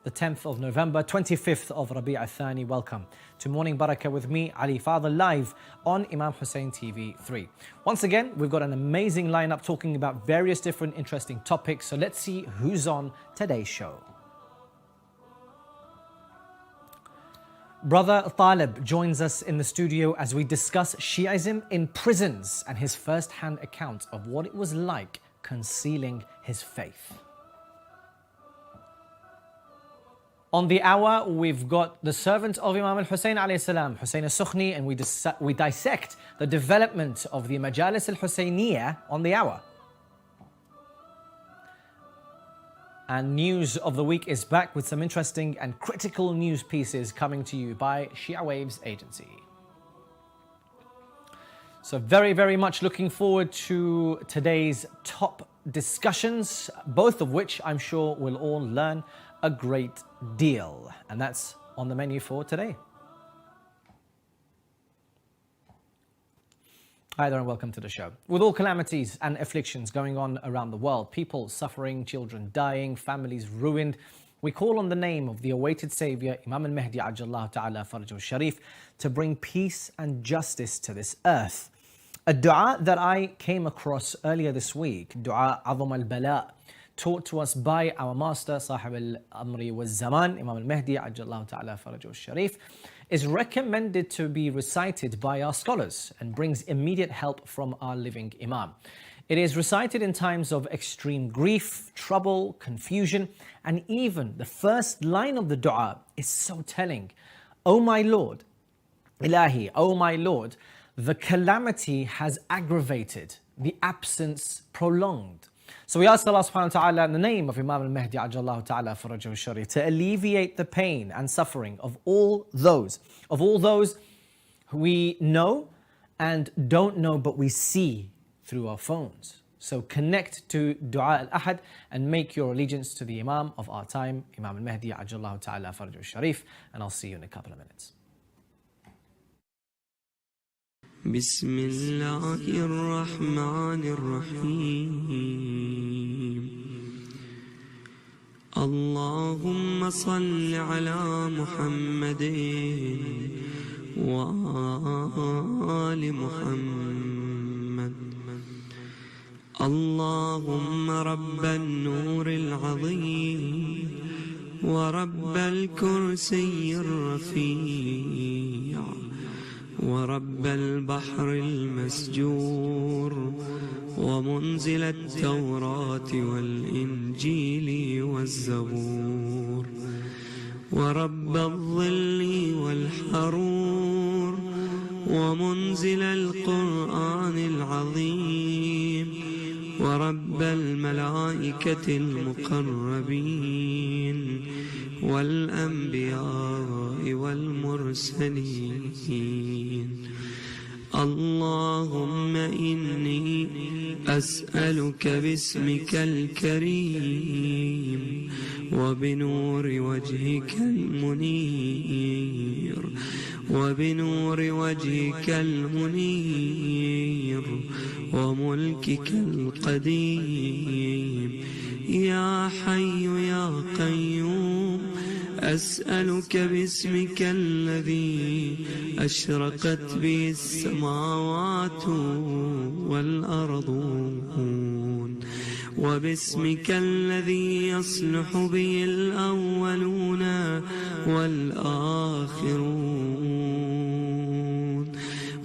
the 10th of November, 25th of Rabi' al-Thani. Welcome to Morning Baraka with me, Ali Fadhil, live on Imam Hussein TV 3. Once again, we've got an amazing lineup talking about various different interesting topics. So let's see who's on today's show. Brother Talib joins us in the studio as we discuss Shi'ism in prisons and his first-hand account of what it was like concealing his faith. On the hour, we've got the servant of Imam Hussein alayhi salam, Hussein al-Sukhni, and we dissect the development of the Majalis al-Husayniyah on the hour. And News of the Week is back with some interesting and critical news pieces coming to you by Shia Waves Agency. So very much looking forward to today's top discussions, both of which I'm sure we'll all learn a great deal. And that's on the menu for today. Hi there and welcome to the show. With all calamities and afflictions going on around the world, people suffering, children dying, families ruined, we call on the name of the awaited Saviour, Imam al-Mahdi Ajjallahu Ta'ala Farajhu Sharif, to bring peace and justice to this earth. A dua that I came across earlier this week, Dua Azam al-Bala, taught to us by our master, Sahib al-Amri wal-Zaman, Imam al-Mahdi Ajjallahu Ta'ala Farajhu Sharif, is recommended to be recited by our scholars and brings immediate help from our living Imam. It is recited in times of extreme grief, trouble, confusion, and even the first line of the dua is so telling. O my Lord, Ilahi, O my Lord, the calamity has aggravated, the absence prolonged. So we ask Allah subhanahu wa ta'ala in the name of Imam al-Mahdi Ajjallahu Ta'ala Farajhu Sharif to alleviate the pain and suffering of all those who we know and don't know but we see through our phones. So connect to Dua al-Ahad and make your allegiance to the Imam of our time, Imam al-Mahdi Ajjallahu Ta'ala Farajhu Sharif, and I'll see you in a couple of minutes. بسم الله الرحمن الرحيم اللهم صل على محمد وآل محمد اللهم رب النور العظيم ورب الكرسي الرفيع ورب البحر المسجور ومنزل التوراة والإنجيل والزبور ورب الظل والحرور ومنزل القرآن العظيم ورب الملائكة المقربين والأنبياء والمرسلين اللهم إني أسألك باسمك الكريم وبنور وجهك المنير وبنور وجهك المنير وملكك القديم يا حي يا قيوم أسألك باسمك الذي أشرقت به السماوات والأرضون وباسمك الذي يصلح به الأولون والآخرون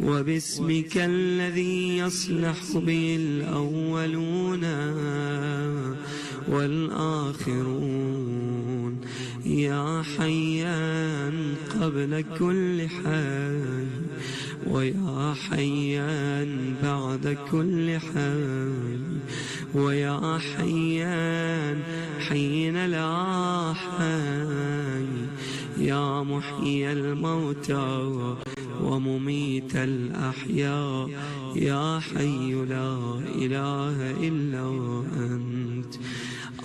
وباسمك الذي يصلح به الأولون والآخرون يا حيان قبل كل حي ويا حيان بعد كل حي ويا حيان حين لا حي يا محيي الموتى ومميت الأحياء يا حي لا إله إلا أنت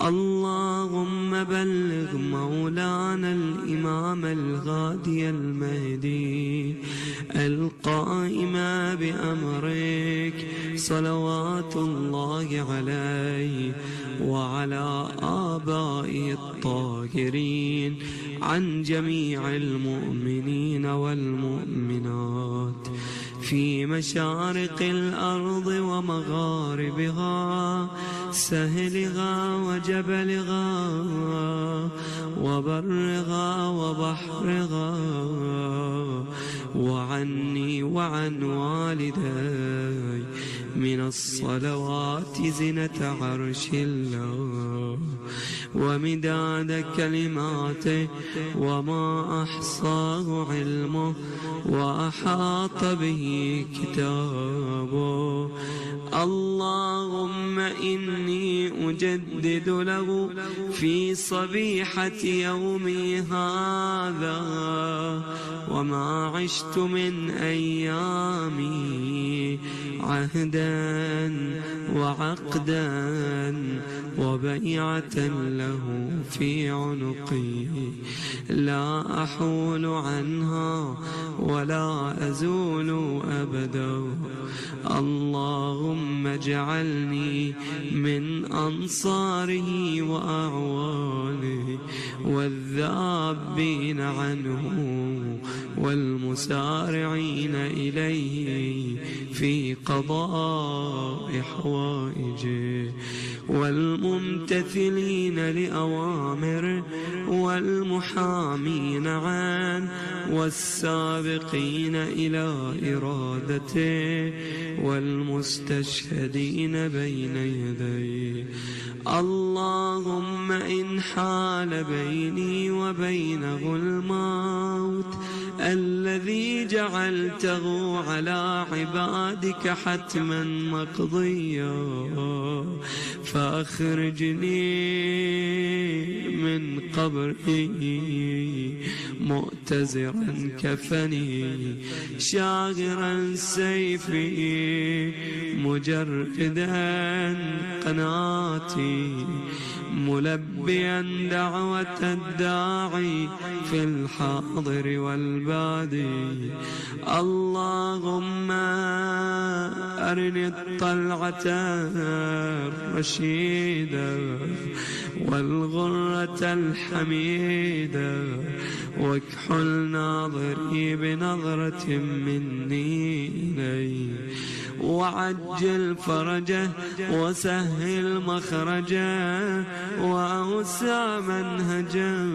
اللهم بلغ مولانا الإمام الغادي المهدي القائم بأمرك صلوات الله عليه وعلى آبائه الطاهرين، عن جميع المؤمنين والمؤمنات في مشارق الأرض ومغاربها، سهلها وجبلها وبرها وبحرها، وعني وعن والدي من الصلوات زنة عرش الله ومداد كلماته وما أحصاه علمه وأحاط به كتابه. اللهم إني أجدد له في صبيحة يومي هذا وما عشت من أيامي عهدا وعقدا وبيعة له في عنقي لا أحول عنها ولا أزول أبدا. اللهم اجعلني من أنصاره وأعوانه والذابين عنه والمسارعين إليه في قضاء حوائجه والممتثلين لأوامره والمحامين عنه والسابقين إلى إرادته والمستشهدين بين يديه. اللهم إن حال بيني وبينه الموت الذي جعلته على عبادك حتما مقضيا فأخرجني من قبري مؤتزرا كفني شاغرا سيفي مجردا قناتي ملبيا دعوة الداعي في الحاضر والبادي. اللهم أرني الطلعة الرشيدة والغرة الحميدة واكحل ناظري بنظرة مني إليه وعجل فرجه وسهل مخرجه وأوسع منهجه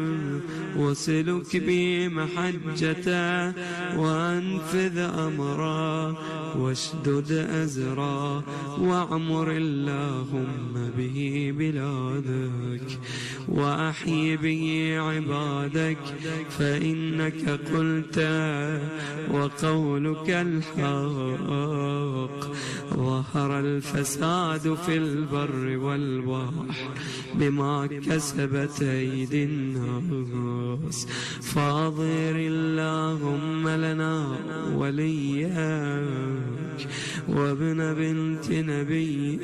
وسلك بي محجته وأنفذ أمره واشدد أزره واعمر اللهم به بلادك وأحيي به عبادك فإنك قلت وقولك الحق. ظهر الفساد في البر والبحر بما كسبت أيدي الناس فاظهر اللهم لنا وليك وابن بنت نبيك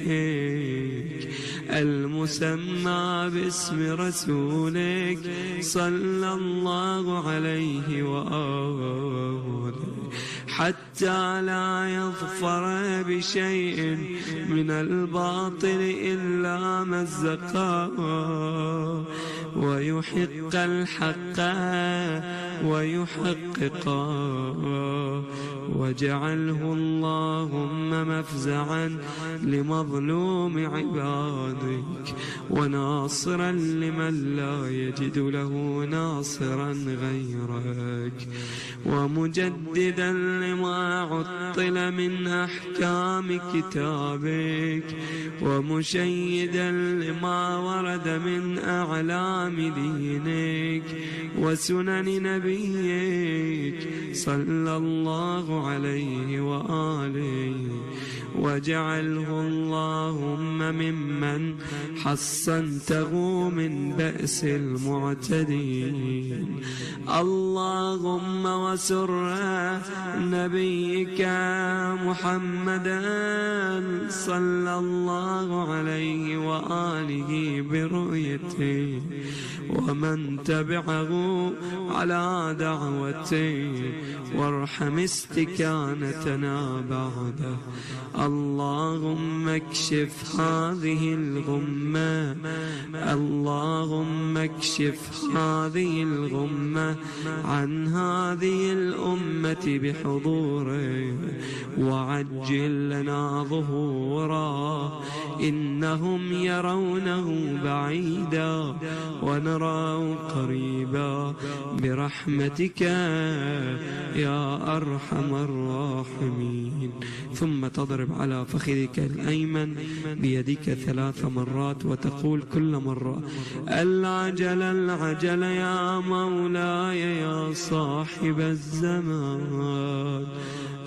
المسمى باسم رسولك صلى الله عليه وآله حتى لا يظفر بشيء من الباطل إلا مزقا ويحق الحق ويحققا واجعله اللهم مفزعا لمظلوم عبادك وناصرا لمن لا يجد له ناصرا غيرك ومجددا لما عطل من أحكام كتابك ومشيدا لما ورد من أعلام دينك وسنن نبيك صلى الله عليه وآله واجعله اللهم ممن حصنته من بأس المعتدين. اللهم وسر نبيك محمدا صلى الله عليه وآله برؤيته ومن تبعه على دعوته وارحم استكانتنا بعده. اللهم اكشف هذه الغمة، اللهم اكشف هذه الغمة عن هذه الأمة بحضوره، وعجل لنا ظهوره. إنهم يرونه بعيدا ونراه قريبا برحمتك يا أرحم الراحمين. ثم تضرب على فخذك الأيمن بيدك 3 مرات وتقول كل مرة: العجل العجل يا مولاي يا صاحب الزمان،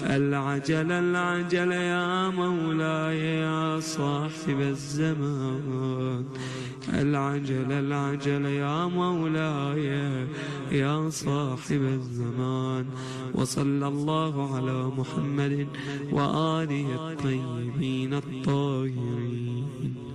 العجل العجل يا مولاي يا صاحب الزمان، العجل العجل يا مولاي يا صاحب الزمان. وصلى الله على محمد وآله الطيبين الطاهرين.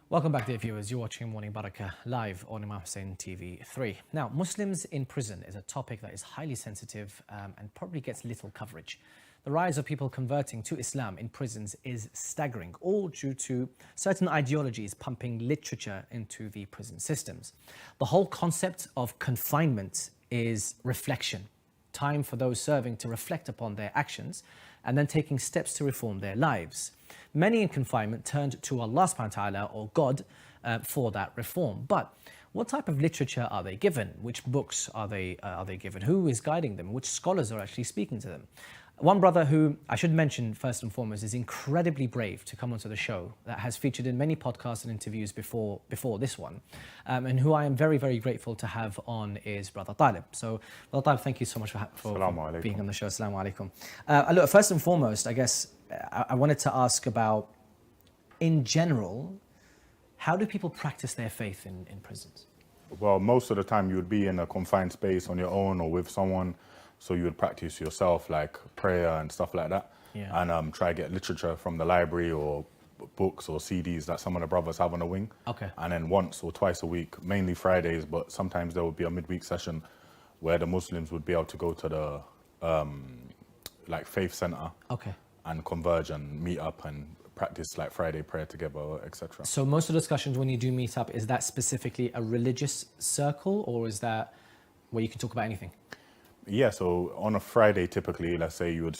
Welcome back, dear viewers. You're watching Morning Baraka live on Imam Hussein TV 3. Now, Muslims in prison is a topic that is highly sensitive and probably gets little coverage. The rise of people converting to Islam in prisons is staggering, all due to certain ideologies pumping literature into the prison systems. The whole concept of confinement is reflection, time for those serving to reflect upon their actions and then taking steps to reform their lives. Many in confinement turned to Allah subhanahu wa ta'ala or God for that reform. But what type of literature are they given? Which books are they given? Who is guiding them? Which scholars are actually speaking to them? One brother who I should mention first and foremost is incredibly brave to come onto the show, that has featured in many podcasts and interviews before this one, and who I am very, very grateful to have on is Brother Talib. So, Brother Talib, thank you so much for being on the show. Assalamu alaikum. Look, first and foremost, I guess I wanted to ask about, in general, how do people practice their faith in prisons? Well, most of the time you would be in a confined space on your own or with someone. So you would practice yourself, like prayer and stuff like that, and try to get literature from the library or books or CDs that some of the brothers have on the wing. Okay. And then once or twice a week, mainly Fridays, but sometimes there would be a midweek session where the Muslims would be able to go to the like faith center, and converge and meet up and practice like Friday prayer together, etc. So most of the discussions when you do meet up, is that specifically a religious circle, or is that where you can talk about anything? Yeah, so on a Friday, typically, let's say you would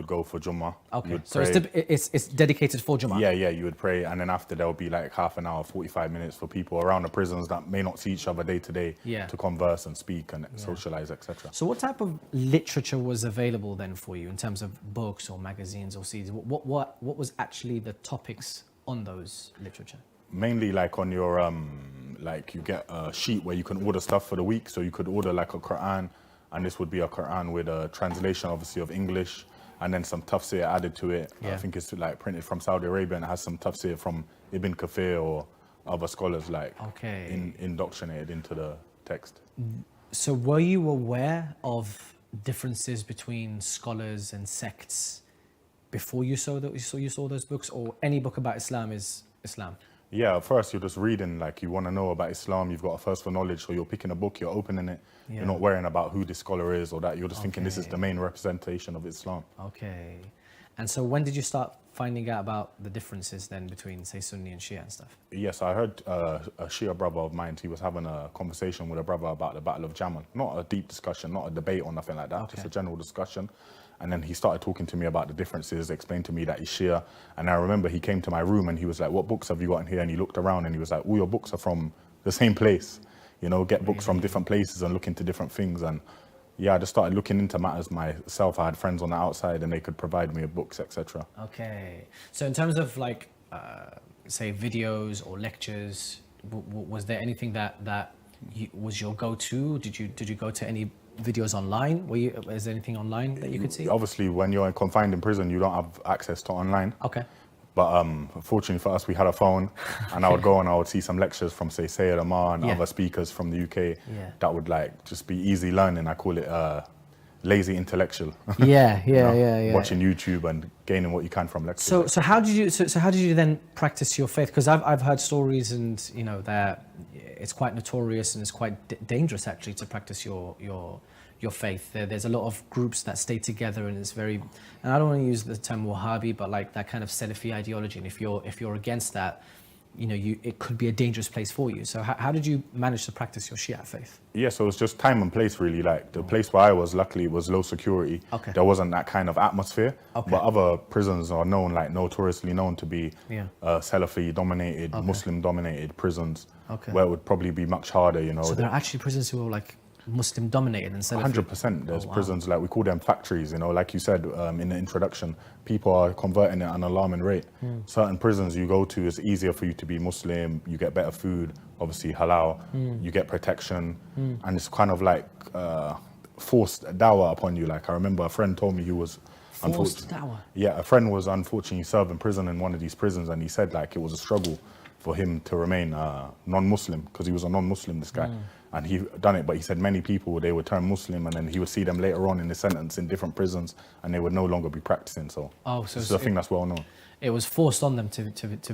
go for Jummah. Okay, so it's dedicated for Jummah? Yeah, you would pray, and then after there would be like half an hour, 45 minutes for people around the prisons that may not see each other day to day to converse and speak and socialize, etc. So what type of literature was available then for you in terms of books or magazines or CDs? What was actually the topics on those literature? Mainly like on your, like you get a sheet where you can order stuff for the week, so you could order like a Quran, and this would be a Quran with a translation, obviously, of English, and then some tafsir added to it. I think it's like printed from Saudi Arabia, and it has some tafsir from Ibn Kathir or other scholars, like indoctrinated into the text. So were you aware of differences between scholars and sects before you saw those books, or any book about Islam is Islam? Yeah, at first you're just reading, like you want to know about Islam, you've got a thirst for knowledge, so you're picking a book, you're opening it, you're not worrying about who this scholar is or that, you're just thinking this is the main representation of Islam. Okay. And so when did you start finding out about the differences then between, say, Sunni and Shia and stuff? Yes, I heard a Shia brother of mine, he was having a conversation with a brother about the Battle of Jamal. Not a deep discussion, not a debate or nothing like that, just a general discussion. And then he started talking to me about the differences, explained to me that he's Shia. And I remember he came to my room and he was like, what books have you got in here? And he looked around and he was like, all your books are from the same place. You know, get books from different places and look into different things. And yeah, I just started looking into matters myself. I had friends on the outside and they could provide me with books, etc. Okay. So in terms of like, say, videos or lectures, was there anything that was your go-to? Did you go to any videos online? Is there anything online that you could see? Obviously, when you're confined in prison, you don't have access to online. Okay. But fortunately for us, we had a phone, and I would go and I would see some lectures from, say, Ziyara and other speakers from the UK that would like just be easy learning. I call it lazy intellectual. Yeah, You know, yeah. Watching YouTube and gaining what you can from lectures. So how did you then practice your faith? Because I've heard stories, and you know that it's quite notorious and it's quite dangerous actually to practice your faith. There's a lot of groups that stay together, and it's very, and I don't want to use the term Wahhabi, but like that kind of Salafi ideology. And if you're against that, you know, it could be a dangerous place for you. So how did you manage to practice your Shia faith? Yeah, so it's just time and place really. Like the place where I was, luckily, it was low security. Okay. There wasn't that kind of atmosphere. Okay. But other prisons are known, like notoriously known to be Yeah. Salafi dominated, Okay. Muslim dominated prisons, Okay. where it would probably be much harder, you know. So there are actually prisons who are like Muslim dominated and Salafi. 100%. There's wow. prisons, like we call them factories, you know, like you said in the introduction, people are converting at an alarming rate. Certain prisons you go to, it's easier for you to be Muslim, you get better food, obviously halal, you get protection, and it's kind of like forced dawah upon you. Like I remember a friend told me he was Forced dawah? Yeah, a friend was unfortunately served in prison in one of these prisons, and he said like it was a struggle for him to remain non-Muslim, because he was a non-Muslim, this guy. And he done it, but he said many people, they would turn Muslim, and then he would see them later on in the sentence in different prisons, and they would no longer be practicing. So, this is a thing that's well known. It was forced on them to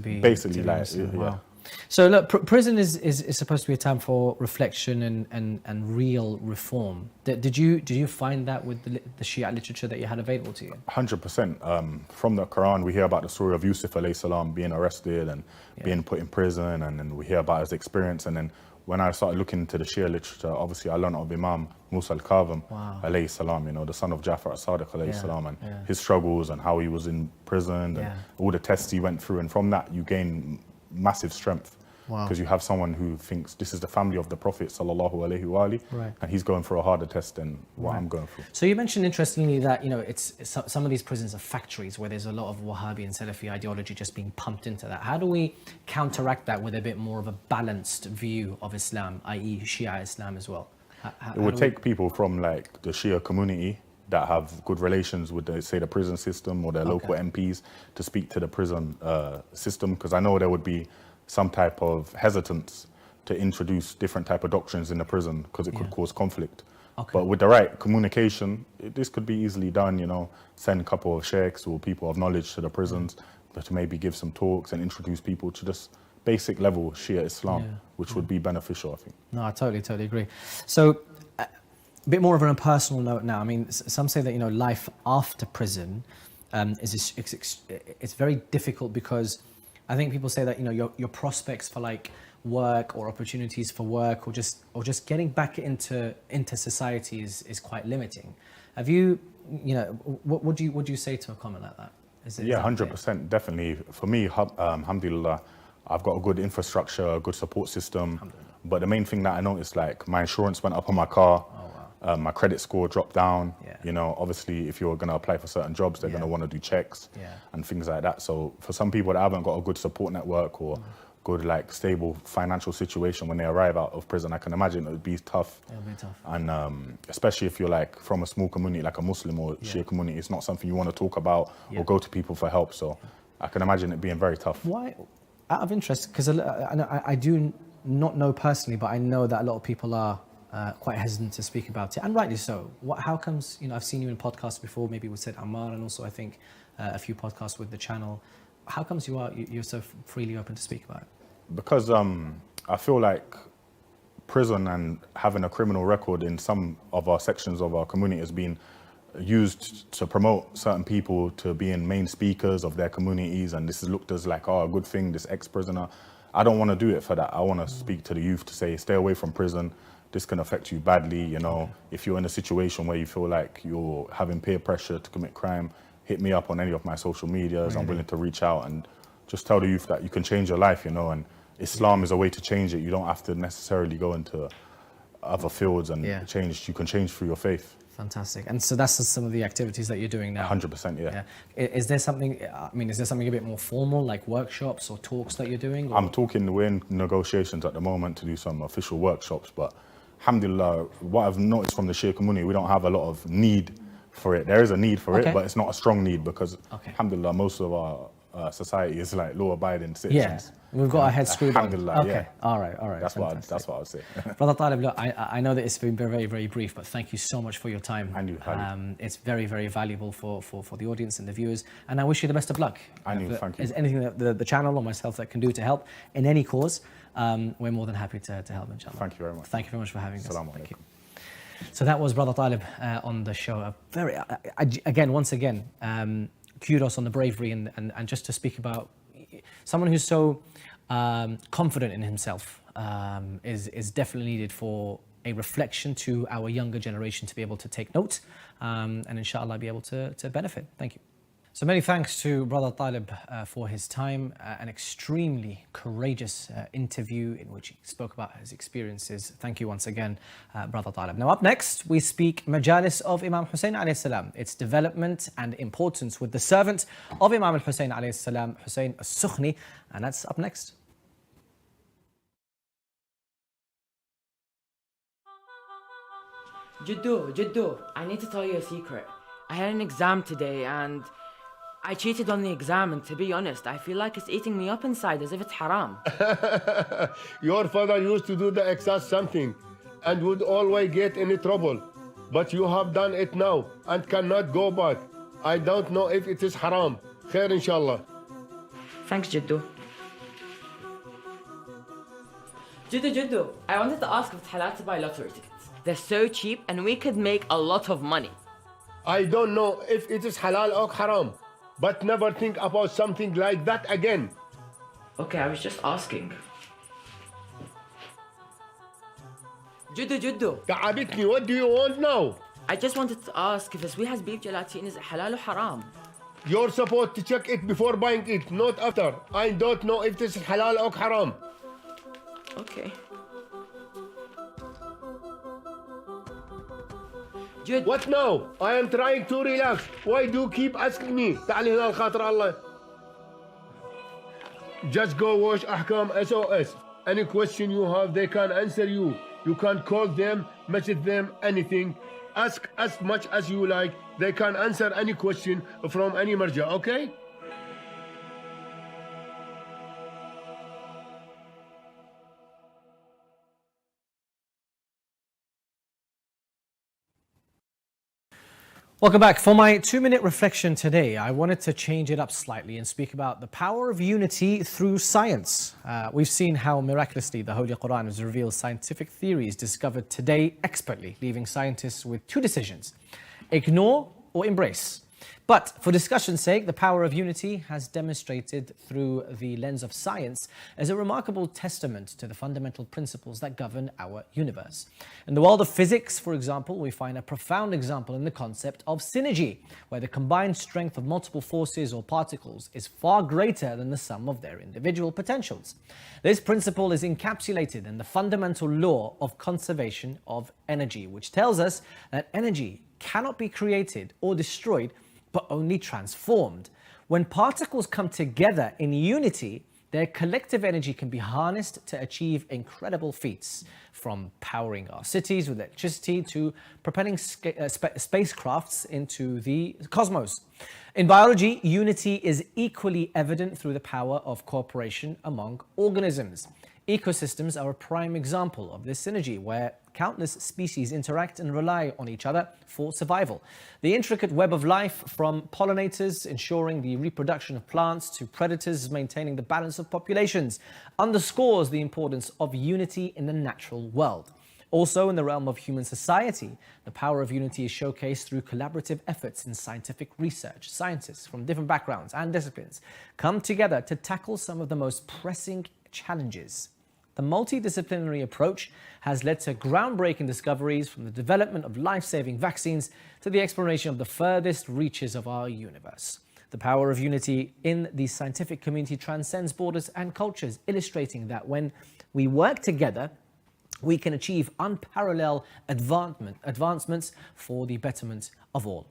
be Basically, to be like, Muslim. yeah. Wow. So look, prison is supposed to be a time for reflection and real reform. Did you find that with the Shia literature that you had available to you? 100%. From the Quran, we hear about the story of Yusuf alayhi salam being arrested and being put in prison, and then we hear about his experience. And then when I started looking into the Shia literature, obviously I learned of Imam Musa al-Kazim alayhi salam, you know, the son of Jafar al-Sadiq alayhi salam, and his struggles and how he was in prison and all the tests he went through. And from that, you gain massive strength. Because you have someone who thinks this is the family of the Prophet sallallahu alaihi wa alihi, and he's going through a harder test than what I'm going through. So you mentioned interestingly that, you know, it's some of these prisons are factories where there's a lot of Wahhabi and Salafi ideology just being pumped into that. How do we counteract that with a bit more of a balanced view of Islam, i.e. Shia Islam as well? It would take people from like the Shia community that have good relations with, say, the prison system or their local MPs to speak to the prison system, because I know there would be some type of hesitance to introduce different type of doctrines in the prison because it could cause conflict. But with the right communication, this could be easily done, you know, send a couple of sheikhs or people of knowledge to the prisons, but to maybe give some talks and introduce people to just basic level Shia Islam, which would be beneficial, I think. No, I totally agree. So a bit more of on a personal note now. I mean, some say that, you know, life after prison it's very difficult, because I think people say that, you know, your prospects for like work or opportunities for work or just getting back into society is quite limiting. Have you, you know, what would you say to a comment like that? Is 100%, definitely. For me, alhamdulillah, I've got a good infrastructure, a good support system. But the main thing that I noticed, like my insurance went up on my car. My credit score dropped down. You know, obviously, if you're going to apply for certain jobs, they're going to want to do checks and things like that. So for some people that haven't got a good support network or good, like, stable financial situation when they arrive out of prison, I can imagine it would be tough. It'll be tough. And especially if you're like from a small community, like a Muslim or Shia community, it's not something you want to talk about or go to people for help. So I can imagine it being very tough. Why? Out of interest, because I do not know personally, but I know that a lot of people are quite hesitant to speak about it, and rightly so. How comes, you know, I've seen you in podcasts before, maybe with Said Ammar, and also I think a few podcasts with the channel. How comes you're so freely open to speak about it? Because I feel like prison and having a criminal record in some of our sections of our community has been used to promote certain people to being main speakers of their communities, and this is looked as like, oh, a good thing, this ex-prisoner. I don't want to do it for that. I want to speak to the youth to say, stay away from prison. This can affect you badly, you know. If you're in a situation where you feel like you're having peer pressure to commit crime, hit me up on any of my social medias. I'm willing to reach out and just tell the youth that you can change your life, you know, and Islam is a way to change it. You don't have to necessarily go into other fields and change. You can change through your faith. Fantastic. And so that's some of the activities that you're doing now? 100%, yeah. Is there something, is there something a bit more formal, like workshops or talks that you're doing? Or? We're in negotiations at the moment to do some official workshops, but alhamdulillah, what I've noticed from the Shia community, we don't have a lot of need for it. There is a need for it, but it's not a strong need because alhamdulillah, most of our society is like law-abiding citizens. Yeah, we've got our heads screwed on. Alhamdulillah, Okay, yeah. all right. That's what I would say. Brother Talib, look, I know that it's been very, very brief, but thank you so much for your time. And you, Fadhil. It's very, very valuable for the audience and the viewers, and I wish you the best of luck. And you, thank you. Is anything that the channel or myself that can do to help in any cause, we're more than happy to help, inshallah. Thank you very much. Thank you very much for having us. Assalamu Thank you. alaikum. So that was Brother Talib on the show. Once again, kudos on the bravery and just to speak about someone who's so confident in himself is definitely needed for a reflection to our younger generation to be able to take note and inshallah be able to benefit. Thank you. So many thanks to Brother Talib for his time, an extremely courageous interview in which he spoke about his experiences. Thank you once again, Brother Talib. Now up next, we speak Majalis of Imam Hussein alayhi salam, its development and importance with the servant of Imam Hussein alayhi salam, Hussein al-Sukhni, and that's up next. Jiddu, I need to tell you a secret. I had an exam today and I cheated on the exam, and to be honest, I feel like it's eating me up inside as if it's haram. Your father used to do the exact something and would always get in trouble. But you have done it now and cannot go back. I don't know if it is haram. Khair inshallah. Thanks, Jiddu. Jiddu, I wanted to ask if it's halal to buy lottery tickets. They're so cheap and we could make a lot of money. I don't know if it is halal or haram, but never think about something like that again. Okay, I was just asking. Jiddu. تعبتني. What do you want now? I just wanted to ask if the sweet has beef gelatin is halal or haram? You're supposed to check it before buying it, not after. I don't know if this is halal or haram. Okay. What now? I am trying to relax. Why do you keep asking me? تعال هنا الخاطر الله. Just go watch Ahkam SOS. Any question you have, they can answer you. You can call them, message them, anything. Ask as much as you like. They can answer any question from any marja, okay? Welcome back. For my 2-minute reflection today, I wanted to change it up slightly and speak about the power of unity through science. We've seen how miraculously the Holy Quran has revealed scientific theories discovered today expertly, leaving scientists with two decisions: ignore or embrace. But for discussion's sake, the power of unity has demonstrated through the lens of science as a remarkable testament to the fundamental principles that govern our universe. In the world of physics, for example, we find a profound example in the concept of synergy, where the combined strength of multiple forces or particles is far greater than the sum of their individual potentials. This principle is encapsulated in the fundamental law of conservation of energy, which tells us that energy cannot be created or destroyed, but only transformed. When particles come together in unity, their collective energy can be harnessed to achieve incredible feats, from powering our cities with electricity to propelling spacecrafts into the cosmos. In biology, unity is equally evident through the power of cooperation among organisms. Ecosystems are a prime example of this synergy, where countless species interact and rely on each other for survival. The intricate web of life, from pollinators ensuring the reproduction of plants to predators maintaining the balance of populations, underscores the importance of unity in the natural world. Also, in the realm of human society, the power of unity is showcased through collaborative efforts in scientific research. Scientists from different backgrounds and disciplines come together to tackle some of the most pressing challenges. The multidisciplinary approach has led to groundbreaking discoveries, from the development of life-saving vaccines to the exploration of the furthest reaches of our universe. The power of unity in the scientific community transcends borders and cultures, illustrating that when we work together, we can achieve unparalleled advancements for the betterment of all.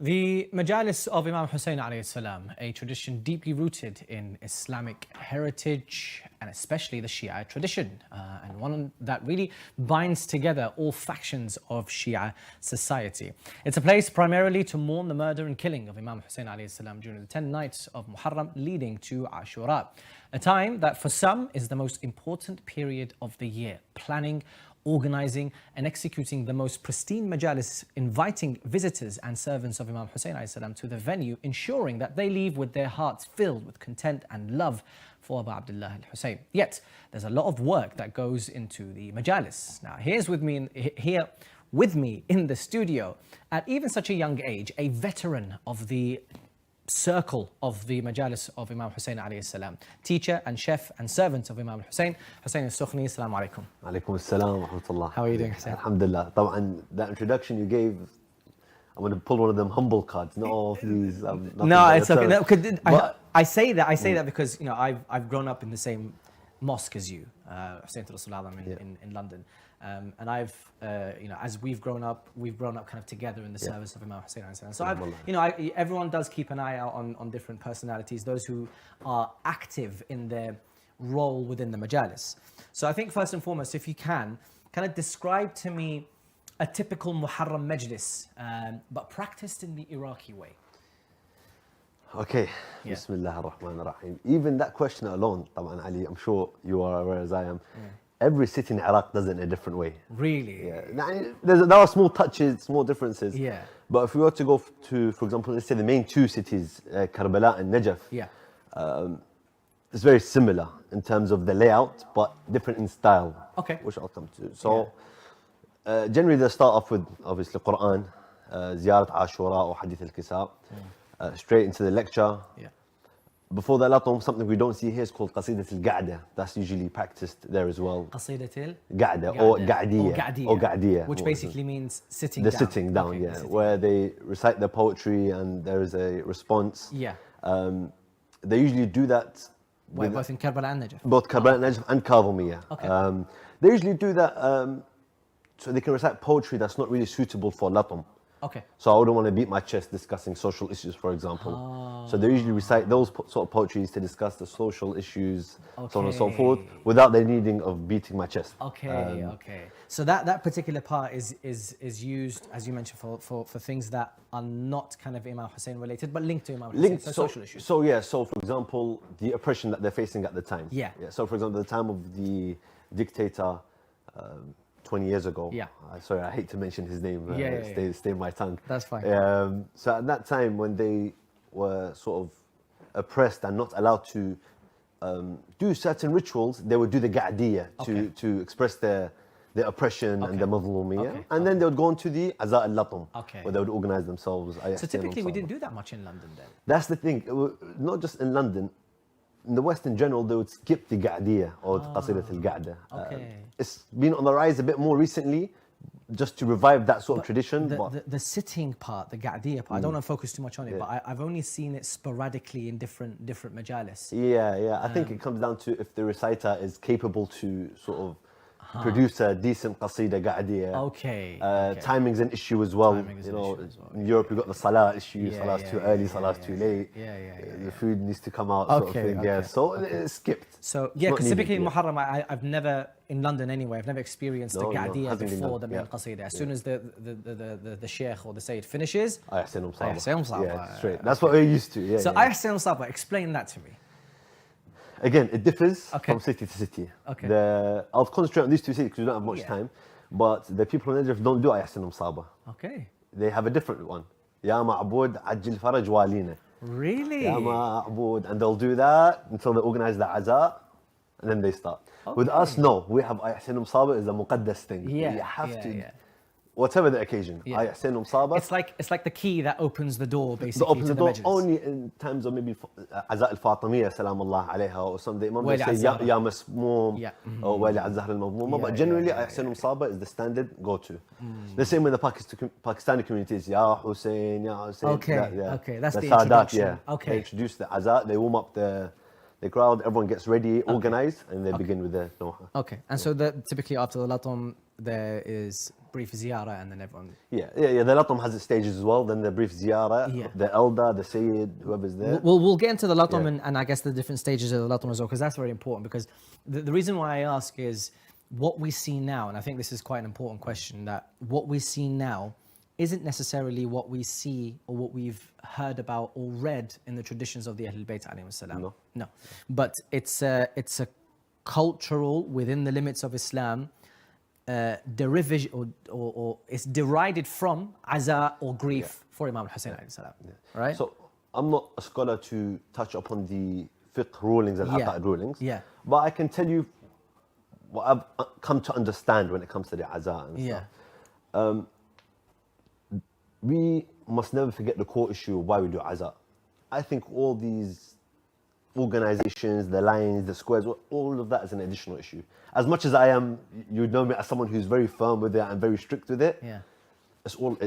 The Majalis of Imam Hussein alayhi salam, a tradition deeply rooted in Islamic heritage and especially the Shia tradition, and one that really binds together all factions of Shia society. It's a place primarily to mourn the murder and killing of Imam Hussein alayhi salam during the 10 nights of Muharram leading to Ashura, a time that for some is the most important period of the year, planning, organizing and executing the most pristine majalis, inviting visitors and servants of Imam Hussein alayhi salam to the venue, ensuring that they leave with their hearts filled with content and love for Abu Abdullah al-Hussein. Yet, there's a lot of work that goes into the majalis. Now, here with me in the studio, at even such a young age, a veteran of the circle of the Majalis of Imam Hussein alayhi salam, teacher and chef and servant of Imam Hussein, Hussein al-Sukhni. Assalamu alaikum. Alaikum assalam wa rahmatullah. How are you doing, Hussein? Alhamdulillah. طبعا that introduction you gave, I'm going to pull one of them humble cards. No, please. No, it's okay. No, I say that because I've grown up in the same mosque as you, Hussein Rasul in London. And I've, as we've grown up kind of together in the service of Imam Hussein. So everyone does keep an eye out on different personalities, those who are active in their role within the majalis. So I think first and foremost, if you can, kind of describe to me a typical Muharram majlis, but practiced in the Iraqi way. Okay. Bismillah ar-Rahman ar-Rahim. Even that question alone, طبعا Ali, I'm sure you are aware as I am. Every city in Iraq does it in a different way. Really? Yeah. There are small touches, small differences. Yeah. But if we were to go to, for example, let's say the main two cities, Karbala and Najaf, it's very similar in terms of the layout, but different in style. Okay. Which I'll come to. So, generally they start off with, obviously, Quran, Ziyarat Ashura or Hadith al-Kisab, straight into the lecture. Yeah. Before that, something we don't see here is called Qasidat al-Ga'da. That's usually practiced there as well. Qasidat al-Ga'da or Ga'diyya. Which basically means sitting down. The sitting down, where they recite their poetry and there is a response. Yeah. They usually do that. Both in Karbala and Najaf? Both Karbala and Najaf and Kadhimiyya. Okay. They usually do that so they can recite poetry that's not really suitable for Latum. Okay. So I wouldn't want to beat my chest discussing social issues, for example. So they usually recite those sort of poetries to discuss the social issues, so on and so forth, without the needing of beating my chest. Okay, So that particular part is used, as you mentioned, for things that are not kind of Imam Hussein related, but linked to Imam Hussein, social issues. So for example, the oppression that they're facing at the time. Yeah. So for example, the time of the dictator, 20 years ago. Yeah. Sorry, I hate to mention his name. Stay in my tongue. That's fine. So at that time, when they were sort of oppressed and not allowed to do certain rituals, they would do the Ga'diyya to express their oppression and the Mazlumiyya. And then they would go into the Aza al-Latum, where they would organize themselves. So typically we didn't do that much in London then? That's the thing. Not just in London. In the West in general, they would skip the Ga'diyya or Qasidat al-Ga'da. It's been on the rise a bit more recently, just to revive that sort of tradition. The sitting part, the Ga'diyya part, I don't want to focus too much on it, but I've only seen it sporadically in different majalis. Yeah. I think it comes down to if the reciter is capable to sort of produce a decent qasida Ga'diyya. Okay. Timing's an issue as well. In Europe you've got the salah issue. Salah's too early, salah's too late. The food needs to come out, sort of thing. So it's skipped. So because typically in Muharram, I've never, in London anyway, I've never experienced the Ga'diyya before the main qasida. As soon as the sheikh or the sayyid finishes, Ahsan Saba. Yeah, straight. That's what we're used to. So Ahsan Saba, explain that to me. Again, it differs from city to city. I'll concentrate on these two cities because we don't have much time. But the people in Najaf don't do Ahsan Saba. Okay. They have a different one. Ya Ma'bud Ajil Faraj Walina. Really? Ya Ma'bud. And they'll do that until they organize the Aza, and then they start. With us, no. We have Ahsan Saba is a muqaddas thing. You have to. Whatever the occasion, Ahsan Saba. It's like the key that opens the door, basically, to the majlis. Only in times of maybe Aza al-Fatimiyya, salam Allah alayha, or some the Imam, they say Ya Masmoom, or Wali al-Zahr al-Mazmuma. But generally, Ahsan Saba is the standard go-to. The same with the Pakistani communities, Ya Hussein, Ya Hussein. Okay, that's the introduction. They introduce the Aza, they warm up the crowd, everyone gets ready, organized, and they begin with the Noha. Okay, and so typically after the Latum, there is brief ziyara, and then everyone. Yeah. The latum has its stages as well. Then the brief ziyara, Yeah. the elder, the sayyid, whoever's there. We'll get into the latum Yeah. and I guess the different stages of the latum as well, because that's very important. Because the reason why I ask is what we see now, and I think this is quite an important question, that what we see now isn't necessarily what we see or what we've heard about or read in the traditions of the Ahlul Bayt alayhim salam. No. But it's a cultural, within the limits of Islam, derivation or it's derided from aza or grief for Imam Hussein alayhi salam. Right? So I'm not a scholar to touch upon the fiqh rulings and aqa'id rulings. Yeah. But I can tell you what I've come to understand when it comes to the aza and stuff. We must never forget the core issue of why we do aza. I think all these organizations, the lines, the squares, all of that is an additional issue. As much as I am, you know me as someone who's very firm with it and very strict with it, it's all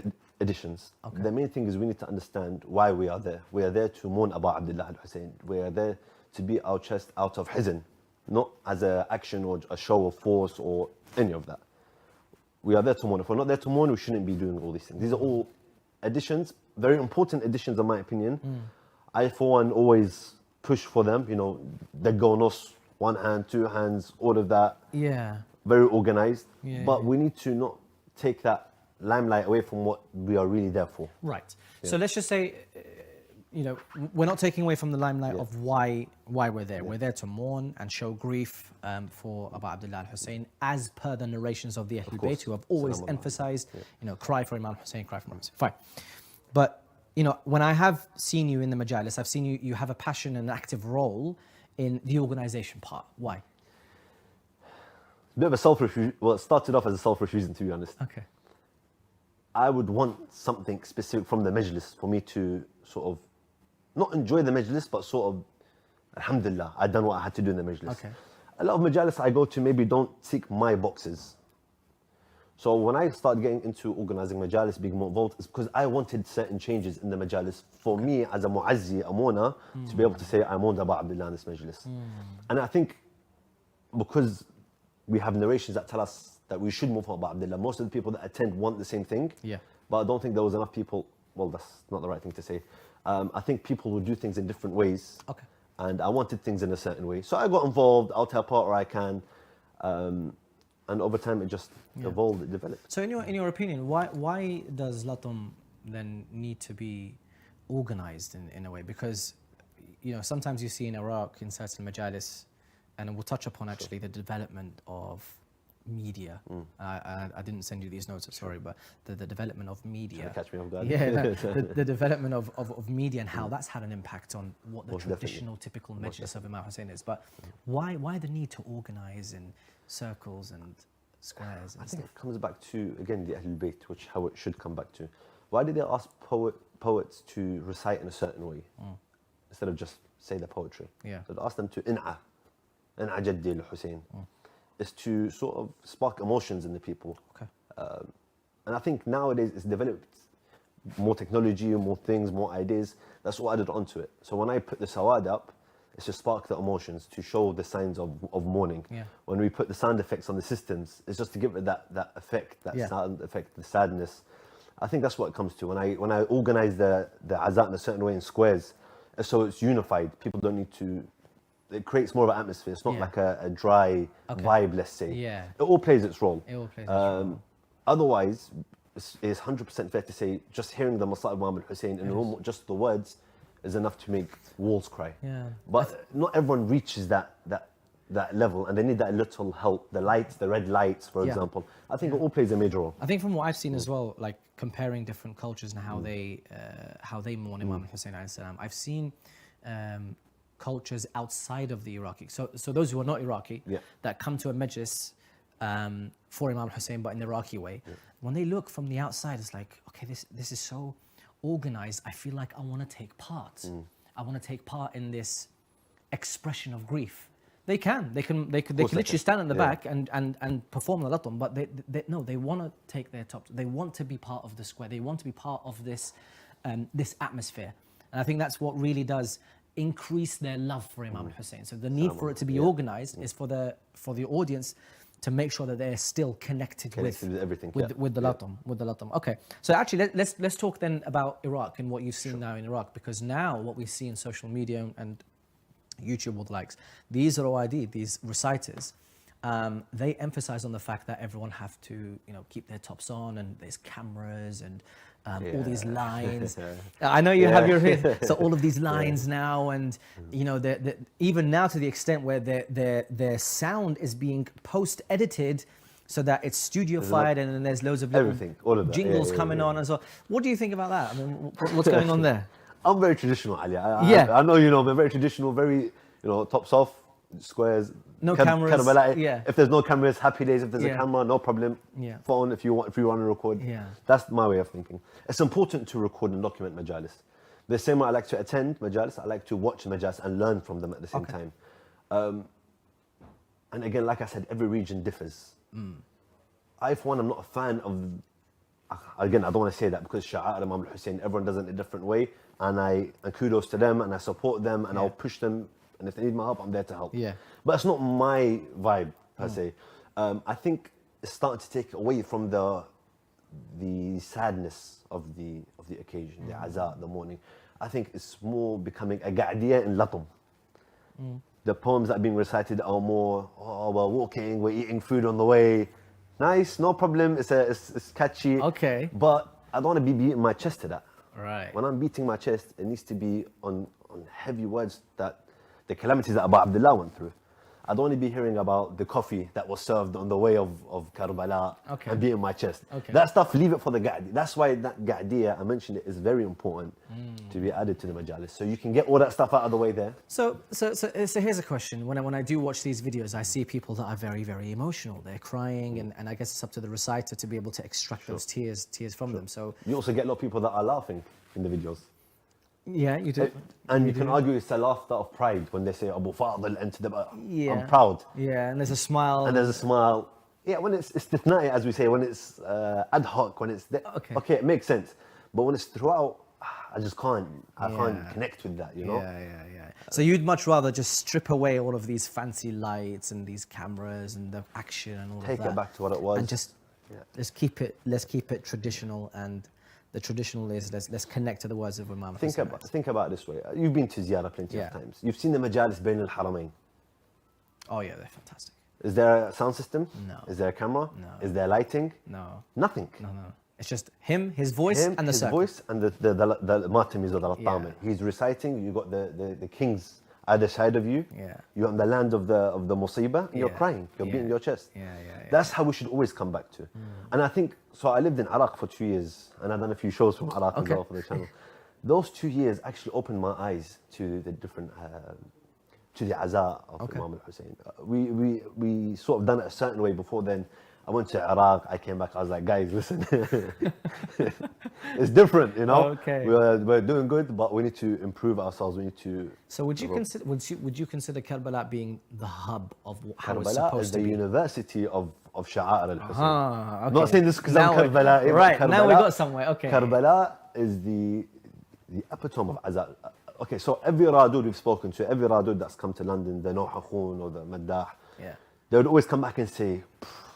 additions. Okay. The main thing is we need to understand why we are there. We are there to mourn Abu Abdullah al-Hussein. We are there to beat our chest out of hizn, not as an action or a show of force or any of that. We are there to mourn. If we're not there to mourn, we shouldn't be doing all these things. These are all additions, very important additions in my opinion. I, for one, always push for them. You know, the gonos, 1 hand, 2 hands, all of that. Yeah. Very organized. Yeah, but we need to not take that limelight away from what we are really there for. Right. Yeah. So let's just say, you know, we're not taking away from the limelight of why we're there. We're there to mourn and show grief for Abu Abdullah al-Hussein, as per the narrations of the Ahlul Bayt, who have always emphasized, you know, cry for Imam Hussein, cry for Imam Hussein. Fine. But, you know, when I have seen you in the majalis, I've seen you have a passion and an active role in the organization part. Why? A bit of a self-refusal. Well, it started off as a self-refusal, to be honest. Okay. I would want something specific from the majlis for me to sort of not enjoy the majlis, but sort of, alhamdulillah, I've done what I had to do in the majlis. Okay. A lot of majalis I go to maybe don't tick my boxes. So when I started getting into organizing majalis, being more involved, it's because I wanted certain changes in the majalis for me as a mu'azzi, a mona, to be able to say, I mourned Abu Abdullah in this majlis. And I think because we have narrations that tell us that we should move on Abu Abdullah, most of the people that attend want the same thing. Yeah. But I don't think there was enough people, well, that's not the right thing to say. I think people will do things in different ways. Okay. And I wanted things in a certain way. So I got involved, I'll tell part where I can. And over time it just evolved, it developed. So in your opinion, why does Latum then need to be organized in a way? Because, you know, sometimes you see in Iraq, in certain majalis, and we'll touch upon actually the development of media. I didn't send you these notes, sorry, but the development of media. Catch me off guard. Yeah, no, the development of media and how that's had an impact on what the traditional, typical majlis of Imam Hussein is. But why the need to organize in circles and squares and I think it comes back to, again, the Ahlul Bayt, which how it should come back to. Why did they ask poets to recite in a certain way instead of just say the poetry? Yeah. So they asked them to in'a jaddi al-Hussein. Is to sort of spark emotions in the people. Okay. And I think nowadays it's developed more technology, more things, more ideas. That's what added onto it. So when I put the sawad up, it's to spark the emotions, to show the signs of mourning. Yeah. When we put the sound effects on the systems, it's just to give it that effect, that sound effect, the sadness. I think that's what it comes to. When I organize the azat in a certain way in squares, so it's unified. People don't need to. It creates more of an atmosphere. It's not like a dry vibe, let's say. Yeah. It all plays its role. It all plays its role. Otherwise, it's 100% fair to say just hearing the Masa'ib Imam al-Hussein in the room, just the words, is enough to make walls cry. Yeah. But not everyone reaches that level, and they need that little help. The lights, the red lights, for example. I think it all plays a major role. I think from what I've seen as well, like comparing different cultures and how they mourn Imam Hussein alayhi salam, I've seen cultures outside of the Iraqi. So those who are not Iraqi, that come to a majlis for Imam Hussein, but in the Iraqi way, when they look from the outside, it's like, okay, this is so organized. I feel like I want to take part. I want to take part in this expression of grief. They can literally stand in the back and perform the latum, but they want to take their top. They want to be part of the square. They want to be part of this this atmosphere. And I think that's what really does increase their love for Imam Hussein. So the need for it to be organized is for the audience to make sure that they're still connected with everything, with the latam, with the latam. Okay, so actually let's talk then about Iraq and what you've seen now in Iraq, because now what we see in social media and YouTube with likes, these ROID, these reciters, they emphasize on the fact that everyone have to, keep their tops on, and there's cameras and all these lines. I know you have your so all of these lines now, and they're even now to the extent where their sound is being post-edited so that it's studiofied, and then there's loads of little everything, all of that. jingles coming on as well. What do you think about that? I mean, what's going on there? I'm very traditional, Ali. I know I'm very traditional, very, tops off, squares. No cameras. If there's no cameras, happy days. If there's a camera, no problem. Yeah. Phone if you want to record. Yeah. That's my way of thinking. It's important to record and document majalis. The same way I like to attend majalis, I like to watch majalis and learn from them at the same time. And again, like I said, every region differs. I, for one, I'm not a fan of. Again, I don't want to say that because Sha'a'ir Imam Hussein, everyone does it in a different way, and kudos to them, and I support them, and I'll push them, and if they need my help, I'm there to help. Yeah. But it's not my vibe per se. I think it's starting to take away from the sadness of the occasion, the azaa, the mourning. I think it's more becoming a ga'diyah in latum. The poems that are being recited are more, we're walking, we're eating food on the way. Nice, no problem. It's catchy. Okay. But I don't want to be beating my chest to that. Right. When I'm beating my chest, it needs to be on heavy words, that the calamities that Abu Abdullah went through. I don't want to be hearing about the coffee that was served on the way of Karbala and beating my chest. Okay. That stuff, leave it for the Ga'di. That's why that Ga'diyah, I mentioned it, is very important to be added to the majalis. So you can get all that stuff out of the way there. So here's a question. When I do watch these videos, I see people that are very, very emotional. They're crying, and I guess it's up to the reciter to be able to extract those tears from them. So you also get a lot of people that are laughing in the videos. Yeah, you do. And you can argue it's a laughter of pride when they say Abu Fadhil entered the. Yeah. I'm proud. Yeah, and there's a smile. And there's a smile. Yeah, when it's istithna'i, as we say, when it's ad hoc, when it's okay, it makes sense. But when it's throughout, I just can't. I can't connect with that. Yeah. So you'd much rather just strip away all of these fancy lights and these cameras and the action and all of that. Take it back to what it was. And just let's keep it traditional, and the traditional is let's connect to the words of Imam Hussein. Think about it this way. You've been to Ziyara plenty of times. You've seen the majalis bain al-haramain. Oh yeah, they're fantastic. Is there a sound system? No. Is there a camera? No. Is there lighting? No. Nothing. No. It's just him, his voice, and the circle. His voice and the matamis or the latame. He's reciting. You got the kings either side of you. Yeah. You're on the land of the musibah. You're crying. You're beating your chest. That's how we should always come back to. And I think so. I lived in Iraq for 2 years, and I've done a few shows from Iraq as well for the channel. Those 2 years actually opened my eyes to the different. To the azaa of Imam al-Hussein. We sort of done it a certain way before then. I went to Iraq, I came back, I was like, guys, listen, it's different, Okay. We're doing good, but we need to improve ourselves, we need to... So would you consider Karbala being the hub of how it's Karbala supposed is to be? the university of Sha'a'ir al-Hussein. Okay. I'm not saying this because I'm Karbala. Right, Karbala, now we got somewhere, okay. Karbala is the epitome of azaa. Okay, so every Radud we've spoken to, every Radud that's come to London, the Nawhakhun or the Maddah, they would always come back and say,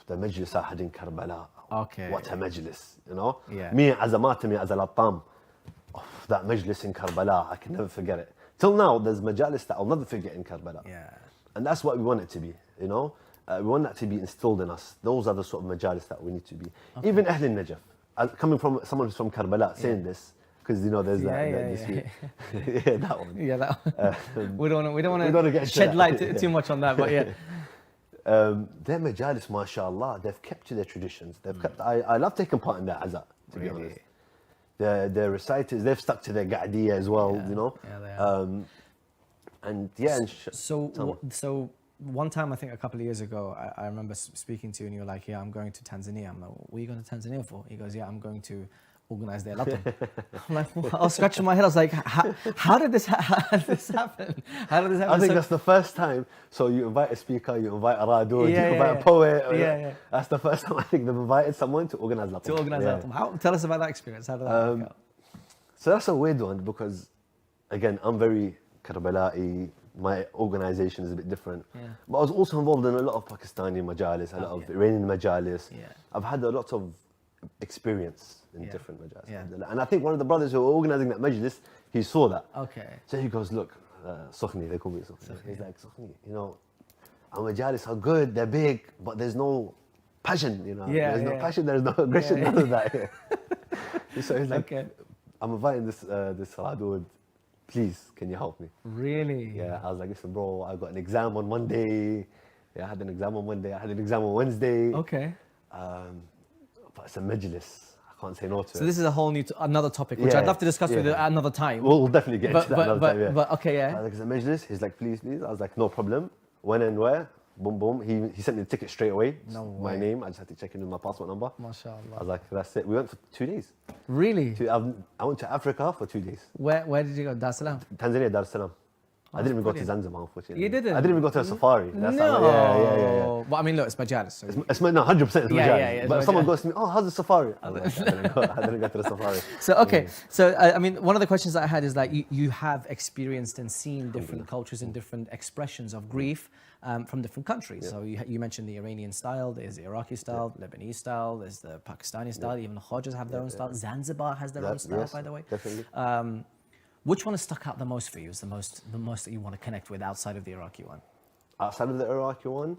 the majlis I had in Karbala. Okay. What a majlis, Yeah. Me as a matami, as a latam, that majlis in Karbala, I can never forget it. Till now, there's majalis that I'll never forget in Karbala. Yeah. And that's what we want it to be, we want that to be instilled in us. Those are the sort of majalis that we need to be. Even Ahl al-Najaf, coming from someone who's from Karbala, saying this, because there's that one. Yeah, that one. We don't want to get shed light too much on that, but yeah. Their majalis, mashallah, they've kept to their traditions. They've kept. I love taking part in that azaa, to be honest. Their reciters, they've stuck to their ga'diyah as well, Yeah, they are. And so one time, I think a couple of years ago, I remember speaking to you, and you were like, "Yeah, I'm going to Tanzania." I'm like, "What are you going to Tanzania for?" He goes, "Yeah, I'm going to organize their latam." I'm like, well, I was scratching my head. I was like, how did this happen? I think that's the first time. So you invite a speaker, you invite a radud, you invite a poet. That's the first time I think they've invited someone to organize latam. Latam. Tell us about that experience. How did that work out? So that's a weird one because, again, I'm very Karbala'i, my organization is a bit different. Yeah. But I was also involved in a lot of Pakistani majalis, a lot of Iranian majalis. Yeah. I've had a lot of experience in Yeah. different majalis. Yeah. And I think one of the brothers who were organizing that majlis, he saw that. Okay. So he goes, look, Sukhni, they call me Sukhni. He's like, Sukhni, you know, our majalis are good, they're big, but there's no passion, you know. Yeah, there's no yeah. passion, there's no aggression, Yeah, none of that. So he's like, Okay. I'm inviting this Saladud, please, can you help me? Really? Yeah, I was like, listen, bro, I got an exam on Monday. Yeah, I had an exam on Monday. I had an exam on Wednesday. Okay. But it's a majlis. I can't say no to it. So this is a whole new, another topic, which Yeah, I'd love to discuss with you yeah. at another time. We'll definitely get into that another time, yeah. But okay, I yeah. was like, it's a majlis. He's like, please, please. I was like, no problem. When and where? Boom, boom. He sent me the ticket straight away. No My way. name. I just had to check in with my passport number. I MashaAllah. was like, that's it. We went for 2 days. Really? I went to Africa for 2 days. Where did you go? Dar es Salaam? Tanzania, Dar es Salaam. I didn't even go to brilliant. Zanzibar, unfortunately. You didn't? I didn't even go to a safari. That's No. Yeah. Well, I mean, look, it's majalis. So It's no, 100% it's Yeah, Majalis. yeah, yeah, it's But if someone Majalis. goes to me, oh, how's the safari? I didn't go to the safari. So okay, so I mean, one of the questions that I had is that you have experienced and seen different cultures and different expressions of grief from different countries. So you mentioned the Iranian style, there's the Iraqi style, Lebanese style, there's the Pakistani style. Even the Khajas have their own style. Zanzibar has their own style, Yes, by the way. definitely. Which one has stuck out the most for you? Is the most that you want to connect with outside of the Iraqi one? Outside of the Iraqi one,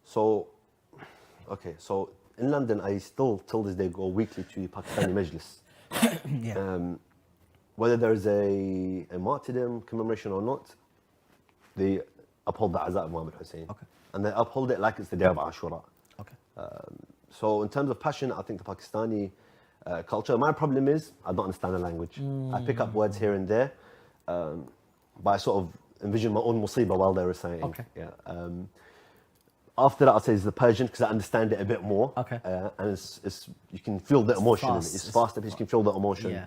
so in London, I still, till this day, go weekly to the Pakistani Majlis. Yeah. Whether there's a martyrdom commemoration or not, they uphold the Azza of Imam Hussein. Okay. And they uphold it like it's the day of Ashura. Okay. So in terms of passion, I think the Pakistani culture, my problem is I don't understand the language. I pick up words here and there, but I sort of envision my own musiba while they were saying. Okay. Yeah. After that, I'd say it's the Persian because I understand it a bit more. Okay. And it's you can feel the emotion in it. fast. It's faster, you can feel the emotion. Yeah.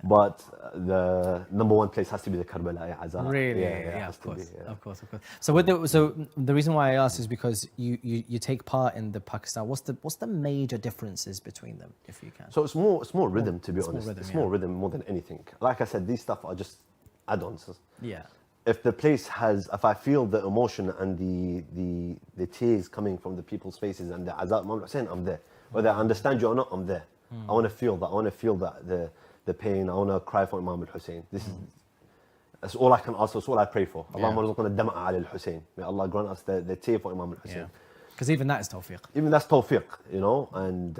But the number one place has to be the Karbala Azza. Really? Yeah, it Yeah, has of to be, course, yeah. of course. So the reason why I asked is because you take part in the Pakistan. What's the major differences between them, if you can? So it's more rhythm, to be It's more honest. rhythm, It's yeah. more rhythm more than anything. Like I said, these stuff are just add-ons. Yeah. If the place if I feel the emotion and the tears coming from the people's faces and the azab, Imam Hussein, I'm there. Whether I understand you or not, I'm there. I want to feel that. I want to feel that the pain. I want to cry for Imam Hussein. That's all I can ask. That's all I pray for. Allahumma rizqna dama'a ala al-Hussein. May Allah grant us the tear for Imam Hussein. Yeah. Because even that is tawfiq. Even that's tawfiq, you know. And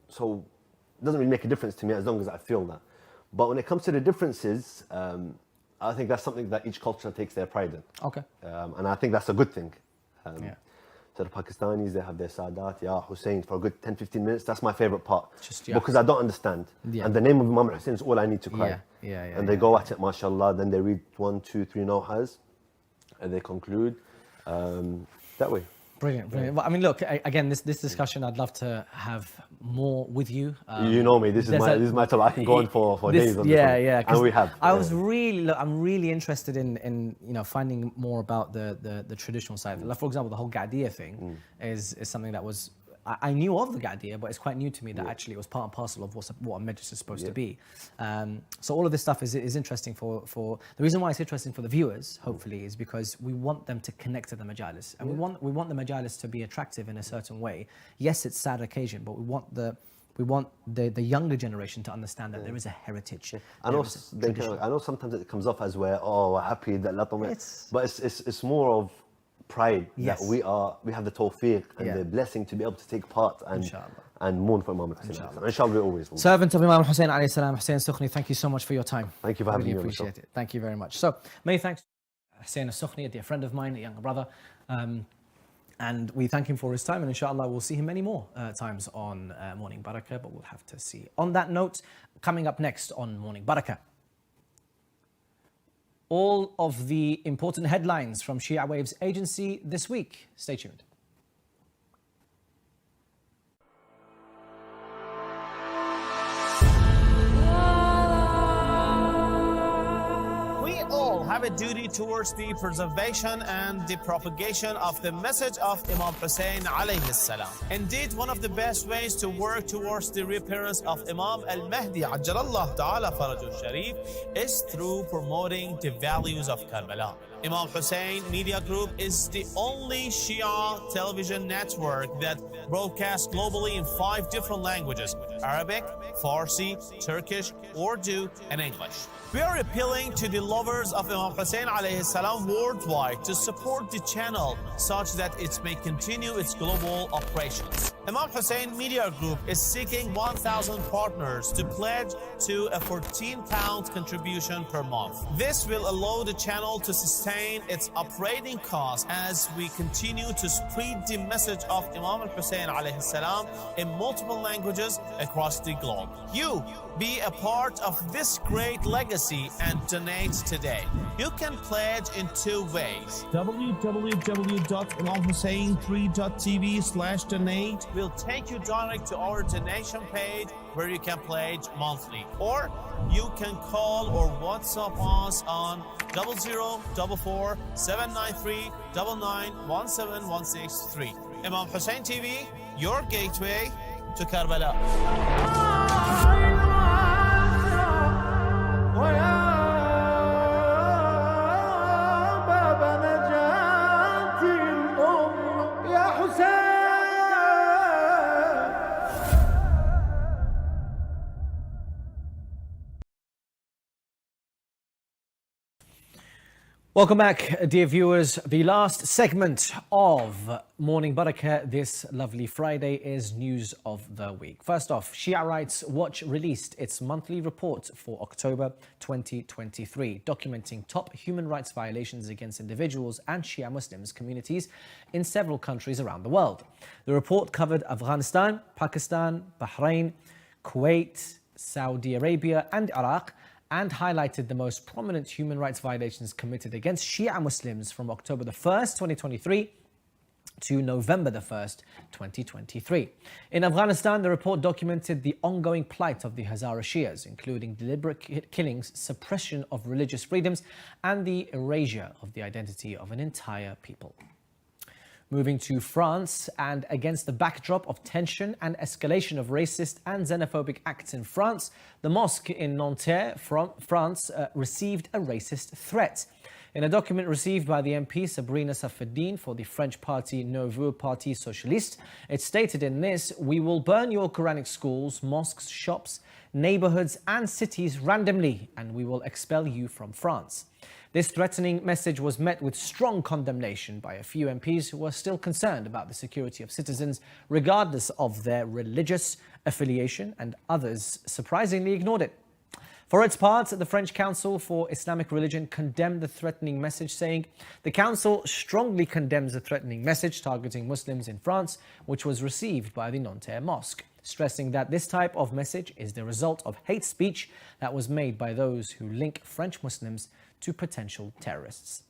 so it doesn't really make a difference to me as long as I feel that. But when it comes to the differences, I think that's something that each culture takes their pride in. Okay. And I think that's a good thing. Yeah. So the Pakistanis, they have their Sadat, Ya Hussein, for a good 10-15 minutes. That's my favorite part. Just, yeah. Because I don't understand. Yeah. And the name of Imam Hussein is all I need to cry. Yeah. And they go at it, mashallah. Then they read 1, 2, 3 Nohas. And they conclude that way. Brilliant. Well, I mean, look, again, this discussion, I'd love to have more with you. You know me. This is my topic. I can go on for days on this one. Yeah. And we have. I'm really interested in finding more about the traditional side. Like, for example, the whole Gadiyah thing is something that was. I knew of the Gadiyah, but it's quite new to me that actually it was part and parcel of what a majlis is supposed to be. So all of this stuff is interesting for the reason why it's interesting for the viewers, hopefully, is because we want them to connect to the majalis, and we want the majalis to be attractive in a certain way. Yes, it's a sad occasion, but we want the younger generation to understand that there is a heritage. I know sometimes it comes off as we're happy that but it's more of pride that we have the tawfiq and the blessing to be able to take part and mourn for Imam Hussein. Inshallah, we always will. Servant of Imam Hussein alayhi salam, Hussein Sukhni, thank you so much for your time. Thank you for having me. Really appreciate it. Thank you very much. So many thanks to Hussein Sukhni, a dear friend of mine, a younger brother. And we thank him for his time, and inshallah we'll see him many more times on Morning Baraka, but we'll have to see. On that note, coming up next on Morning Baraka, all of the important headlines from Shia Waves Agency this week. Stay tuned. We all have a duty towards the preservation and the propagation of the message of Imam Hussein alayhi salam. Indeed, one of the best ways to work towards the reappearance of Imam al-Mahdi ajjalallahu ta'ala farajul sharif is through promoting the values of Karbala. Imam Hussein Media Group is the only Shia television network that broadcasts globally in 5 different languages: Arabic, Farsi, Turkish, Urdu, and English. We are appealing to the lovers of Imam Hussein alayhi salam worldwide to support the channel such that it may continue its global operations. Imam Hussein Media Group is seeking 1,000 partners to pledge to a £14 contribution per month. This will allow the channel to sustain its operating costs as we continue to spread the message of Imam Hussein alayhi salam in multiple languages across the globe. You be a part of this great legacy and donate today. You can pledge in 2 ways. www.imamhussein3.tv/donate will take you direct to our donation page where you can pledge monthly. Or you can call or WhatsApp us on 0044 793 9917163. Imam Hussein TV, your gateway to Karbala. Welcome back, dear viewers. The last segment of Morning Baraka this lovely Friday is News of the Week. First off, Shia Rights Watch released its monthly report for October 2023, documenting top human rights violations against individuals and Shia Muslims communities in several countries around the world. The report covered Afghanistan, Pakistan, Bahrain, Kuwait, Saudi Arabia and Iraq, and highlighted the most prominent human rights violations committed against Shia Muslims from October the 1st, 2023 to November the 1st, 2023. In Afghanistan, the report documented the ongoing plight of the Hazara Shias, including deliberate killings, suppression of religious freedoms, and the erasure of the identity of an entire people. Moving to France, and against the backdrop of tension and escalation of racist and xenophobic acts in France, the mosque in Nanterre, France, received a racist threat. In a document received by the MP Sabrina Safeddine for the French party Nouveau Parti Socialiste, it stated in this, "We will burn your Quranic schools, mosques, shops, neighborhoods and cities randomly, and we will expel you from France." This threatening message was met with strong condemnation by a few MPs who are still concerned about the security of citizens, regardless of their religious affiliation, and others surprisingly ignored it. For its part, the French Council for Islamic Religion condemned the threatening message, saying, "The Council strongly condemns the threatening message targeting Muslims in France, which was received by the Nanterre Mosque, stressing that this type of message is the result of hate speech that was made by those who link French Muslims to potential terrorists."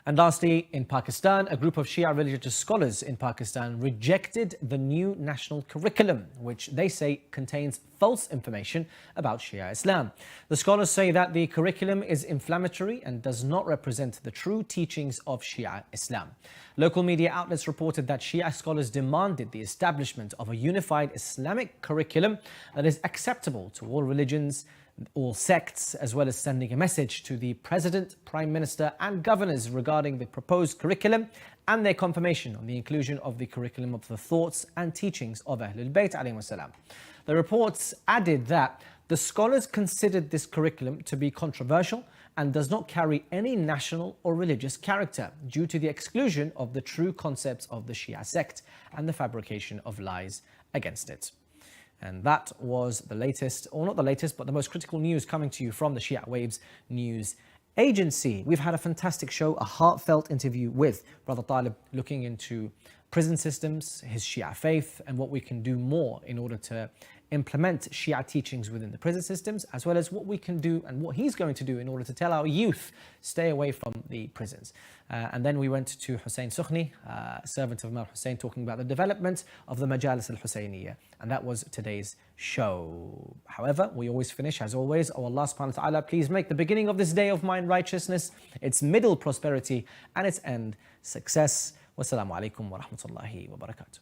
And lastly, in Pakistan, a group of Shia religious scholars in Pakistan rejected the new national curriculum, which they say contains false information about Shia Islam. The scholars say that the curriculum is inflammatory and does not represent the true teachings of Shia Islam. Local media outlets reported that Shia scholars demanded the establishment of a unified Islamic curriculum that is acceptable to all religions, all sects, as well as sending a message to the President, Prime Minister and governors regarding the proposed curriculum and their confirmation on the inclusion of the curriculum of the thoughts and teachings of Ahlul Bayt alayhim salam. The reports added that the scholars considered this curriculum to be controversial and does not carry any national or religious character due to the exclusion of the true concepts of the Shia sect and the fabrication of lies against it. And that was the latest, or not the latest, but the most critical news coming to you from the Shia Waves News Agency. We've had a fantastic show, a heartfelt interview with Brother Talib, looking into prison systems, his Shia faith, and what we can do more in order to implement Shia teachings within the prison systems, as well as what we can do and what he's going to do in order to tell our youth, stay away from the prisons. And then we went to Hussein Sukhni, servant of Imam Hussein, talking about the development of the Majalis al-Husayniyya. And that was today's show. However, we always finish, as always, oh Allah subhanahu wa ta'ala, please make the beginning of this day of mine righteousness, its middle prosperity, and its end success. Wassalamu alaikum wa rahmatullahi wa barakatuh.